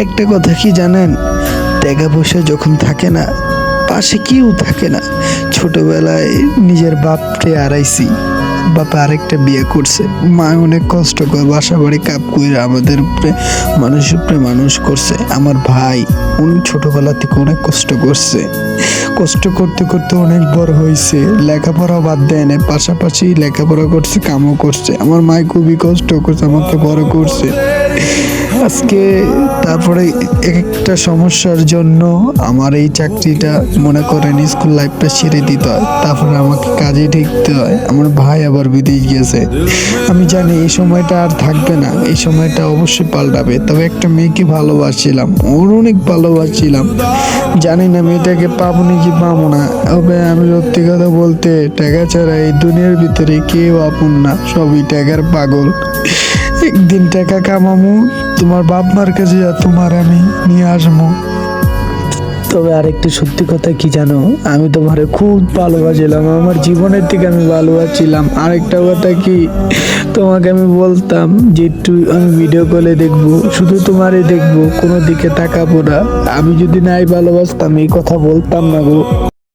একটা কথা কি জানেন, টাকা পয়সা যখন থাকে না, পাশে কেউ থাকে না। ছোটবেলায় নিজের বাপরে হারাইছি, বাপা আরেকটা বিয়ে করছে, মা অনেক কষ্ট করে বাসা বাড়ি কাপ কইরা আমাদের উপরে মানুষের উপরে মানুষ করছে। আমার ভাই উনি ছোটবেলা থেকে অনেক কষ্ট করছে, কষ্ট করতে করতে অনেক বড় হয়েছে, লেখাপড়া বাদ দেয় না, পাশাপাশি লেখাপড়া করছে, কামও করছে। আমার মা খুবই কষ্ট করছে, আমাকে বড় করছে। আজকে তারপরে একটা সমস্যার জন্য আমার এই চাকরিটা মনে করেন স্কুল লাইফটা ছেড়ে দিতে হয়, তারপরে আমাকে কাজে ঢুকতে হয়। আমার ভাই আবার বিদেশ গিয়েছে, আমি জানি এই সময়টা আর থাকবে না, এই সময়টা অবশ্যই পাল্টাবে। তবে একটা মেয়েকে ভালোবাসছিলাম, ওর অনেক ভালোবাসছিলাম, জানি না মেয়েটাকে পাবো নাকি পাবো না। তবে আমি সত্যি কথা বলতে, টাকা ছাড়া এই দুনিয়ার ভিতরে কেউ আপন না, সবই টাকার পাগল। একদিন টাকা কামামু, তোমার বাপ মার কাছে তোমার আমি নিয়ে আসবো। তবে আরেকটি সত্যি কথা কি জানো, আমি তোমারে খুব ভালোবাসছিলাম, আমার জীবনের থেকে আমি ভালোবাসছিলাম। আরেকটা কথা কি, তোমাকে আমি বলতাম যে একটু আমি ভিডিও কলে দেখবো, শুধু তোমারে দেখবো, কোনো দিকে তাকাবো না। আমি যদি নাই ভালোবাসতাম এই কথা বলতাম না গো।